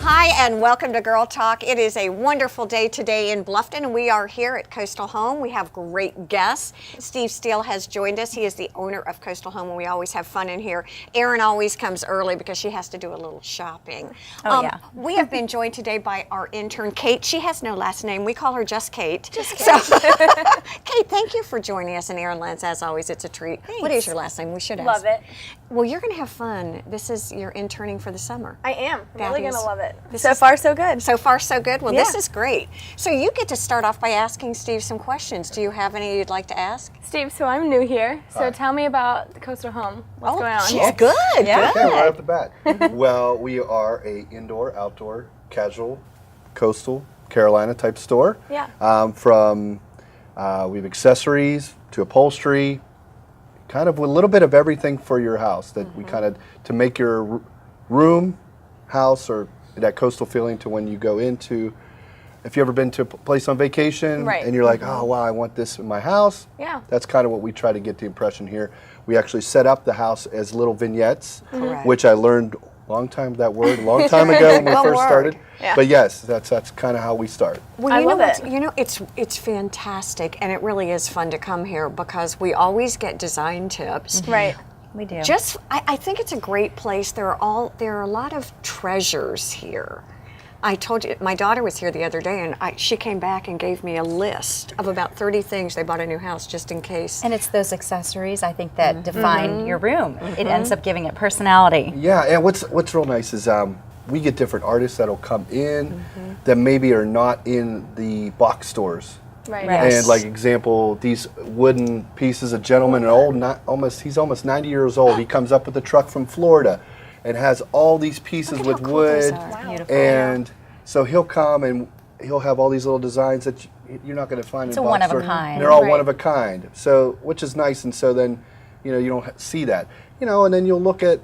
Hi and welcome to Girl Talk. It is a wonderful day today in Bluffton and we are here at Coastal Home. We have great guests. Steve Steele has joined us. He is the owner of Coastal Home and we always have fun in here. Erin always comes early because she has to do a little shopping. Yeah. We have been joined today by our intern, Kate. She has no last name. We call her just Kate. Just Kate. So, Kate, thank you for joining us. And Erin Lenz, as always, it's a treat. Thanks. What is your last name? We should ask. Love it. Well, you're going to have fun. This is your interning for the summer. I am. I'm really going to love it. This So is- far, so good. So far, so good. Well, Yeah. this is great. So you get to start off by asking Steve some questions. Do you have any you'd like to ask? Steve, so I'm new here. So Hi. tell me about the Coastal Home. What's going on she's here? good. Yeah. Good. Okay, right off the bat. Well, we are a indoor, outdoor, casual, coastal, Carolina type store. Yeah. We have accessories to upholstery, kind of a little bit of everything for your house that we kind of, to make your room, house, or that coastal feeling to when you go into, if you've ever been to a place on vacation Right. and you're like, oh wow, I want this in my house. Yeah. That's kind of what we try to get the impression here. We actually set up the house as little vignettes, Correct. which I learned a long time ago when we Good first word. started. Yeah. But yes, that's kind of how we start. Well, I you know love what? it. You know, it's fantastic, and it really is fun to come here because we always get design tips. Right. We do. I think it's a great place. There are a lot of treasures here. I told you, my daughter was here the other day, and she came back and gave me a list of about 30 things. They bought a new house just in case. And it's those accessories, I think, that define your room. It ends up giving it personality. Yeah, and what's real nice is we get different artists that'll come in that maybe are not in the box stores. Right. Right. And like example, these wooden pieces, a gentleman, he's almost 90 years old. He comes up with a truck from Florida and has all these pieces Look at with how cool those wood. are. Wow. Beautiful. And so he'll come and he'll have all these little designs that you're not going to find It's in a box one of a store. kind. They're all Right. one of a kind. So, which is nice. And so then, you don't see that. And then you'll look at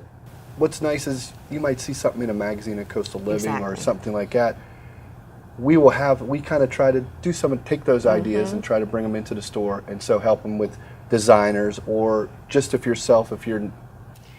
what's nice is you might see something in a magazine at Coastal Living or Exactly. something like that. We kind of try to do take those ideas and try to bring them into the store, and so help them with designers or just if you're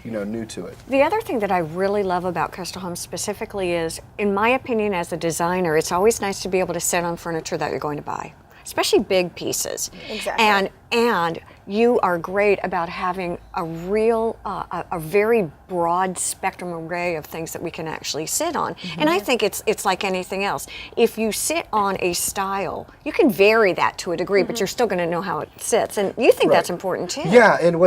new to it. The other thing that I really love about Coastal Home specifically is, in my opinion as a designer, it's always nice to be able to sit on furniture that you're going to buy, especially big pieces. Exactly. And you are great about having a real, a very broad spectrum array of things that we can actually sit on. And I think it's like anything else. If you sit on a style, you can vary that to a degree, but you're still going to know how it sits. And you think that's important too. Yeah, and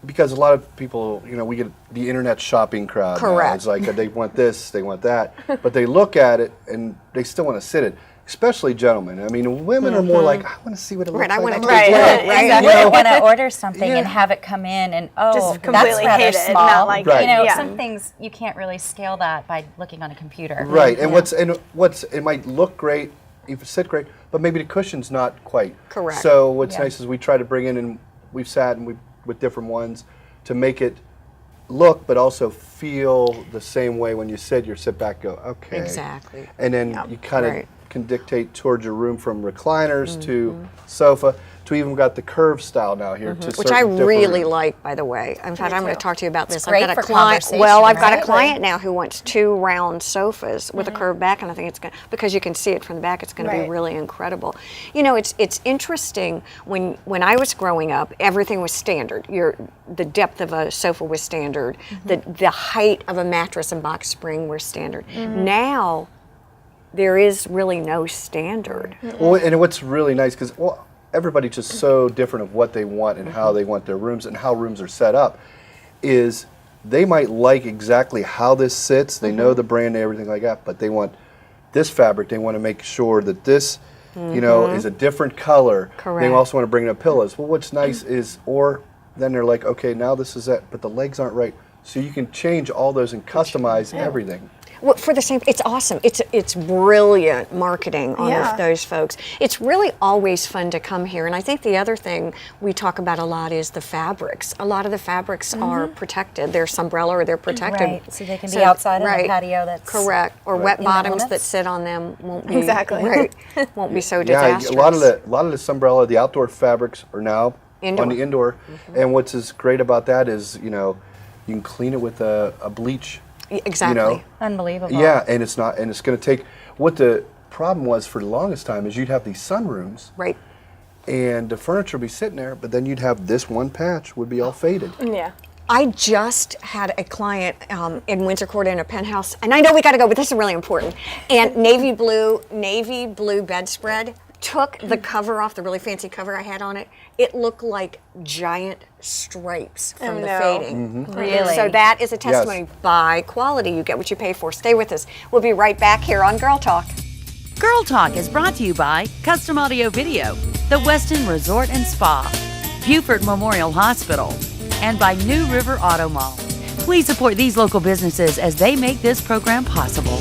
because a lot of people, we get the internet shopping crowd. now. Correct. It's like they want this, they want that, but they look at it and they still want to sit it. Especially gentlemen. I mean, women are more like, I want to see what it looks Right, I like. wanna I'm touch gonna it. look. Right. Exactly. You want to order something Yeah. and have it come in and, Just that's completely rather hate it, small. not like Right. it. Yeah. Some things you can't really scale that by looking on a computer. Right, and it might look great, if it sit great, but maybe the cushion's not quite. Correct. So what's Yeah. nice is we try to bring in, and we've sat with different ones to make it look, but also feel the same way when you sit back, go, okay. Exactly. And then you kind of Right. can dictate towards your room from recliners to sofa to even got the curved style now here. To Which I certain different really rooms. like, by the way. In fact, I'm going to talk to you about this. great I've got a for client. conversation, Well, I've got a right? client now who wants 2 round sofas with a curved back, and I think it's going because you can see it from the back. It's going to be Right. really incredible. It's interesting when I was growing up, everything was standard. The depth of a sofa was standard. The height of a mattress and box spring were standard. Now, there is really no standard. Well, and what's really nice, because everybody's just so different of what they want and how they want their rooms and how rooms are set up, is they might like exactly how this sits. They know the brand and everything like that, but they want this fabric. They want to make sure that this, is a different color. Correct. They also want to bring in pillows. Well, what's nice is, or then they're like, okay, now this is it, but the legs aren't right. So you can change all those and customize everything. Well, for the same, it's awesome. It's brilliant marketing on Yeah. those folks. It's really always fun to come here. And I think the other thing we talk about a lot is the fabrics. A lot of the fabrics are protected. They're sunbrella or they're protected. Right, so they can be outside on a patio that's correct. Or wet in the bottoms that limits. sit on them won't be Exactly. right. Won't be so Yeah, disastrous. a lot of the sunbrella, the outdoor fabrics are now Indoor. on the indoor. And what's is great about that is, you can clean it with a bleach Exactly. You know? Unbelievable. Yeah, and it's not, and it's going to take. What the problem was for the longest time is you'd have these sunrooms, Right. and the furniture would be sitting there, but then you'd have this one patch would be all faded. Yeah. I just had a client in Windsor Court in a penthouse, and I know we got to go, but this is really important. And navy blue bedspread. Took the cover off, the really fancy cover I had on it. It looked like giant stripes from Oh, the no. fading. Really? So that is a testimony by quality. You get what you pay for. Stay with us. We'll be right back here on Girl Talk. Girl Talk is brought to you by Custom Audio Video, the Westin Resort and Spa, Buford Memorial Hospital, and by New River Auto Mall. Please support these local businesses as they make this program possible.